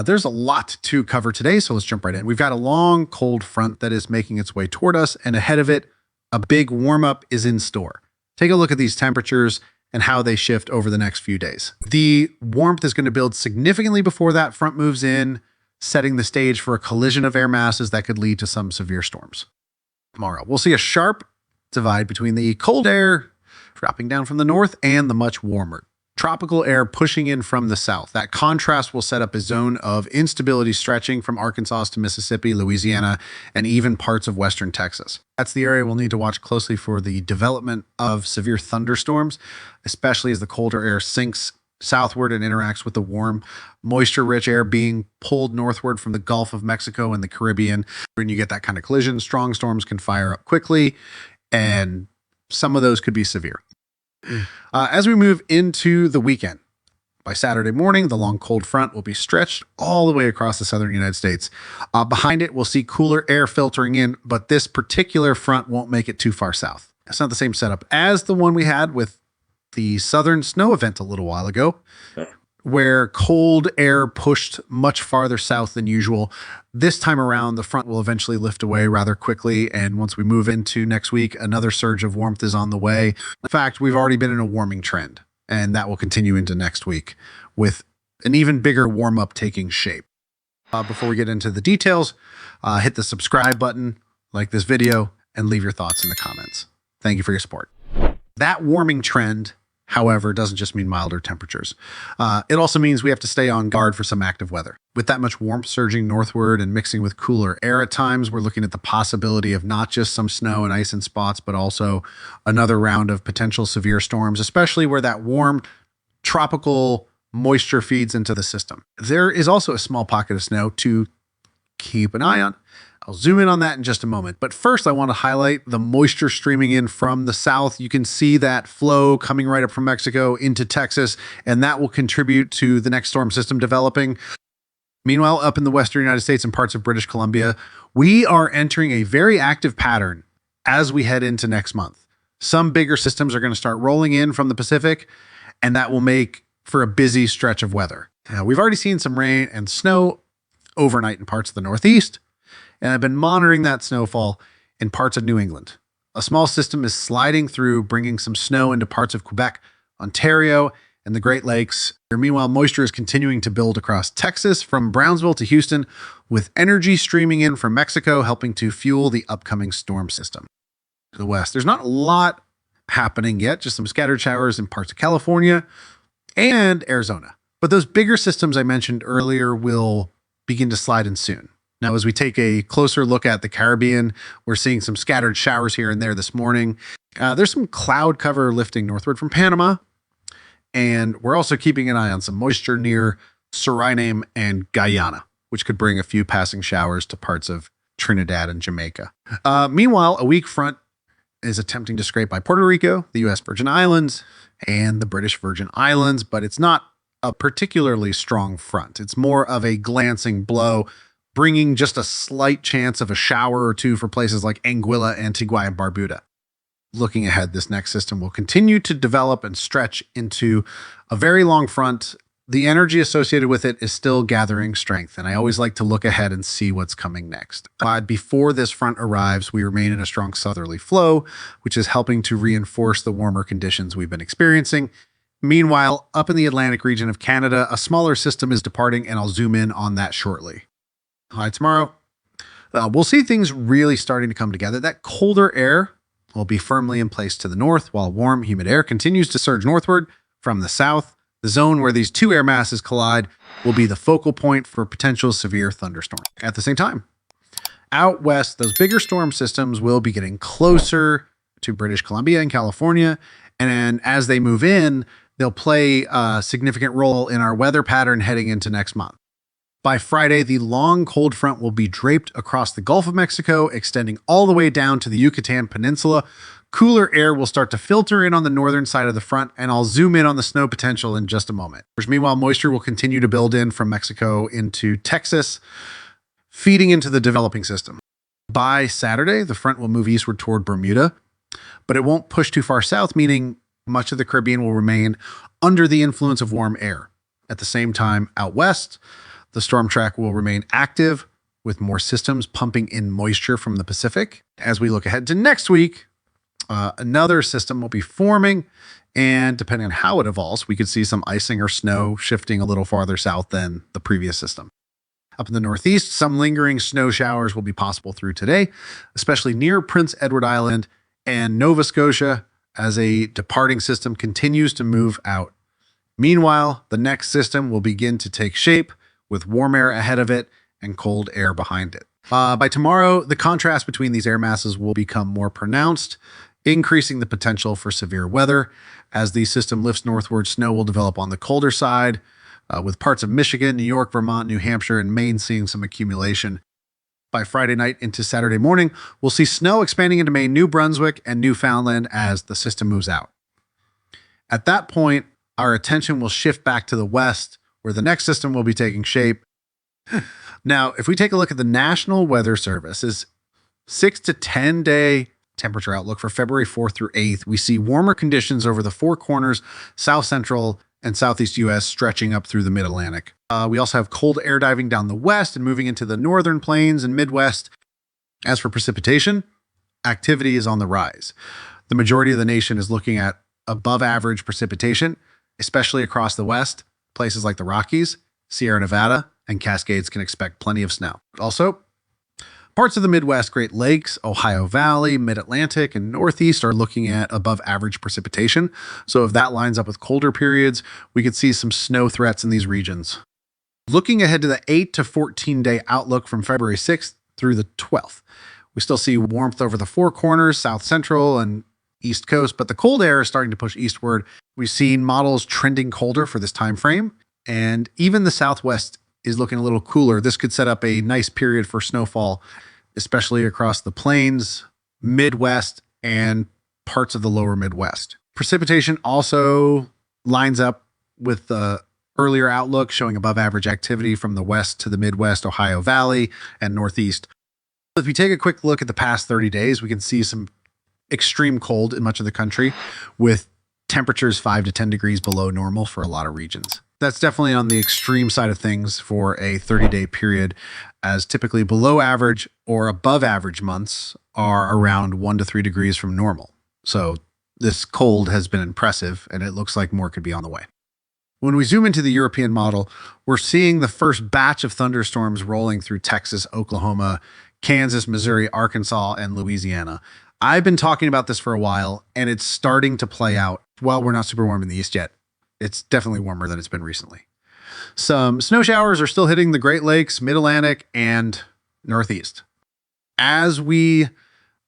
There's a lot to cover today, so let's jump right in. We've got a long cold front that is making its way toward us, and ahead of it, a big warm-up is in store. Take a look at these temperatures and how they shift over the next few days. The warmth is going to build significantly before that front moves in, setting the stage for a collision of air masses that could lead to some severe storms. Tomorrow, we'll see a sharp divide between the cold air dropping down from the north and the much warmer tropical air pushing in from the south. That contrast will set up a zone of instability stretching from Arkansas to Mississippi, Louisiana, and even parts of western Texas. That's the area we'll need to watch closely for the development of severe thunderstorms, especially as the colder air sinks southward and interacts with the warm, moisture-rich air being pulled northward from the Gulf of Mexico and the Caribbean. When you get that kind of collision, strong storms can fire up quickly, and some of those could be severe. As we move into the weekend, by Saturday morning, the long cold front will be stretched all the way across the southern United States. Behind it, we'll see cooler air filtering in, but this particular front won't make it too far south. It's not the same setup as the one we had with the southern snow event a little while ago, where cold air pushed much farther south than usual. This time around, the front will eventually lift away rather quickly, and once we move into next week, another surge of warmth is on the way. In fact, we've already been in a warming trend, and that will continue into next week with an even bigger warm-up taking shape. Before we get into the details, hit the subscribe button, like this video, and leave your thoughts in the comments. Thank you for your support. That warming trend, however, doesn't just mean milder temperatures. It also means we have to stay on guard for some active weather. With that much warmth surging northward and mixing with cooler air at times, we're looking at the possibility of not just some snow and ice in spots, but also another round of potential severe storms, especially where that warm tropical moisture feeds into the system. There is also a small pocket of snow to keep an eye on. I'll zoom in on that in just a moment. But first, I want to highlight the moisture streaming in from the south. You can see that flow coming right up from Mexico into Texas, and that will contribute to the next storm system developing. Meanwhile, up in the western United States and parts of British Columbia, we are entering a very active pattern as we head into next month. Some bigger systems are going to start rolling in from the Pacific, and that will make for a busy stretch of weather. We've already seen some rain and snow overnight in parts of the Northeast, and I've been monitoring that snowfall in parts of New England. A small system is sliding through, bringing some snow into parts of Quebec, Ontario, and the Great Lakes. Meanwhile, moisture is continuing to build across Texas from Brownsville to Houston, with energy streaming in from Mexico, helping to fuel the upcoming storm system. To the west, there's not a lot happening yet, just some scattered showers in parts of California and Arizona. But those bigger systems I mentioned earlier will begin to slide in soon. Now, as we take a closer look at the Caribbean, we're seeing some scattered showers here and there this morning. There's some cloud cover lifting northward from Panama, and we're also keeping an eye on some moisture near Suriname and Guyana, which could bring a few passing showers to parts of Trinidad and Jamaica. Meanwhile, a weak front is attempting to scrape by Puerto Rico, the U.S. Virgin Islands, and the British Virgin Islands, but it's not a particularly strong front. It's more of a glancing blow, bringing just a slight chance of a shower or two for places like Anguilla, Antigua, and Barbuda. Looking ahead, this next system will continue to develop and stretch into a very long front. The energy associated with it is still gathering strength, and I always like to look ahead and see what's coming next. But before this front arrives, we remain in a strong southerly flow, which is helping to reinforce the warmer conditions we've been experiencing. Meanwhile, up in the Atlantic region of Canada, a smaller system is departing, and I'll zoom in on that shortly. Tomorrow, we'll see things really starting to come together. That colder air will be firmly in place to the north, while warm, humid air continues to surge northward from the south. The zone where these two air masses collide will be the focal point for potential severe thunderstorms. At the same time, out west, those bigger storm systems will be getting closer to British Columbia and California, and as they move in, they'll play a significant role in our weather pattern heading into next month. By Friday, the long cold front will be draped across the Gulf of Mexico, extending all the way down to the Yucatan Peninsula. Cooler air will start to filter in on the northern side of the front, and I'll zoom in on the snow potential in just a moment. Meanwhile, moisture will continue to build in from Mexico into Texas, feeding into the developing system. By Saturday, the front will move eastward toward Bermuda, but it won't push too far south, meaning much of the Caribbean will remain under the influence of warm air. At the same time, out west, The storm track will remain active with more systems pumping in moisture from the Pacific. As we look ahead to next week, another system will be forming, and depending on how it evolves, we could see some icing or snow shifting a little farther south than the previous system. Up in the Northeast, some lingering snow showers will be possible through today, especially near Prince Edward Island and Nova Scotia as a departing system continues to move out. Meanwhile, the next system will begin to take shape with warm air ahead of it and cold air behind it. By tomorrow, the contrast between these air masses will become more pronounced, increasing the potential for severe weather. As the system lifts northward, snow will develop on the colder side, with parts of Michigan, New York, Vermont, New Hampshire, and Maine seeing some accumulation. By Friday night into Saturday morning, we'll see snow expanding into Maine, New Brunswick, and Newfoundland as the system moves out. At that point, our attention will shift back to the west, where the next system will be taking shape. Now, if we take a look at the National Weather Service's 6 to 10 day temperature outlook for February 4th through 8th, we see warmer conditions over the Four Corners, South Central, and Southeast U.S. stretching up through the Mid-Atlantic. We also have cold air diving down the west and moving into the northern plains and Midwest. As for precipitation, activity is on the rise. The majority of the nation is looking at above average precipitation, especially across the west. Places like the Rockies, Sierra Nevada, and Cascades can expect plenty of snow. Also, parts of the Midwest, Great Lakes, Ohio Valley, Mid-Atlantic, and Northeast are looking at above average precipitation. So if that lines up with colder periods, we could see some snow threats in these regions. Looking ahead to the 8 to 14 day outlook from February 6th through the 12th, we still see warmth over the Four Corners, South Central, and East Coast, but the cold air is starting to push eastward. We've seen models trending colder for this time frame, and even the Southwest is looking a little cooler. This could set up a nice period for snowfall, especially across the plains, Midwest, and parts of the lower Midwest. Precipitation also lines up with the earlier outlook showing above average activity from the west to the Midwest, Ohio Valley, and Northeast. If we take a quick look at the past 30 days, we can see some extreme cold in much of the country with temperatures 5 to 10 degrees below normal for a lot of regions. That's definitely on the extreme side of things for a 30-day period, as typically below average or above average months are around 1 to 3 degrees from normal. So this cold has been impressive, and it looks like more could be on the way. When we zoom into the European model, we're seeing the first batch of thunderstorms rolling through Texas, Oklahoma, Kansas, Missouri, Arkansas, and Louisiana. I've been talking about this for a while, and it's starting to play out. Well, we're not super warm in the east yet. It's definitely warmer than it's been recently. Some snow showers are still hitting the Great Lakes, Mid-Atlantic, and Northeast. As we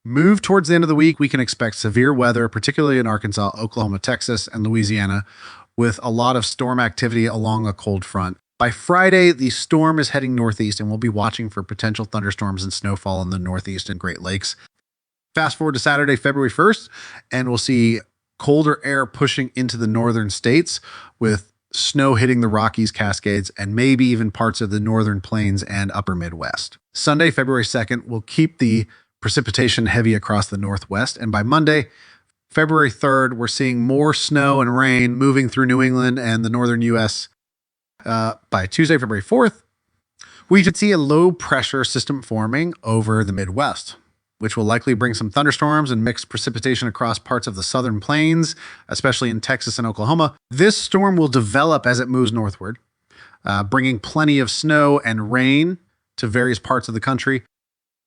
move towards the end of the week, we can expect severe weather, particularly in Arkansas, Oklahoma, Texas, and Louisiana, with a lot of storm activity along a cold front. By Friday, the storm is heading northeast, and we'll be watching for potential thunderstorms and snowfall in the Northeast and Great Lakes. Fast forward to Saturday, February 1st, and we'll see colder air pushing into the northern states with snow hitting the Rockies, Cascades, and maybe even parts of the northern plains and upper Midwest. Sunday, February 2nd, will keep the precipitation heavy across the Northwest. And by Monday, February 3rd, we're seeing more snow and rain moving through New England and the northern U.S. By Tuesday, February 4th, we should see a low pressure system forming over the Midwest, which will likely bring some thunderstorms and mixed precipitation across parts of the southern plains, especially in Texas and Oklahoma. This storm will develop as it moves northward, bringing plenty of snow and rain to various parts of the country.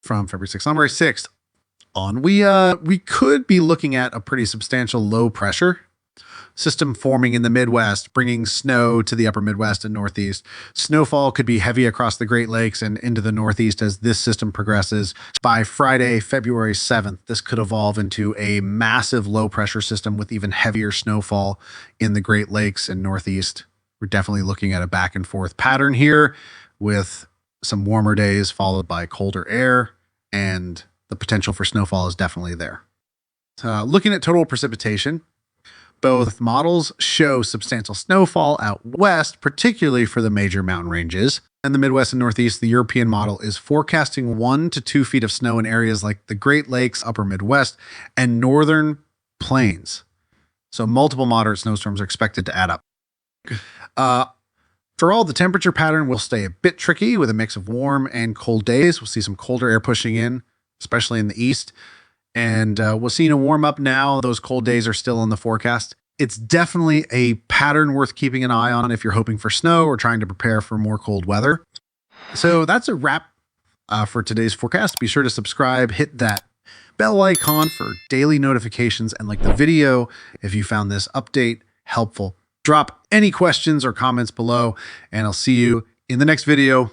From February 6th on, February 6th on, we could be looking at a pretty substantial low pressure system forming in the Midwest, bringing snow to the upper Midwest and Northeast. Snowfall could be heavy across the Great Lakes and into the Northeast as this system progresses. By Friday, February 7th, this could evolve into a massive low pressure system with even heavier snowfall in the Great Lakes and Northeast. We're definitely looking at a back and forth pattern here with some warmer days followed by colder air, and the potential for snowfall is definitely there. Looking at total precipitation, both models show substantial snowfall out west, particularly for the major mountain ranges. In the Midwest and Northeast, the European model is forecasting 1 to 2 feet of snow in areas like the Great Lakes, upper Midwest, and northern plains. So multiple moderate snowstorms are expected to add up. Overall, the temperature pattern will stay a bit tricky with a mix of warm and cold days. We'll see some colder air pushing in, especially in the east. And we're seeing a warm up now. Those cold days are still in the forecast. It's definitely a pattern worth keeping an eye on if you're hoping for snow or trying to prepare for more cold weather. So that's a wrap for today's forecast. Be sure to subscribe, hit that bell icon for daily notifications, and like the video if you found this update helpful. Drop any questions or comments below, and I'll see you in the next video.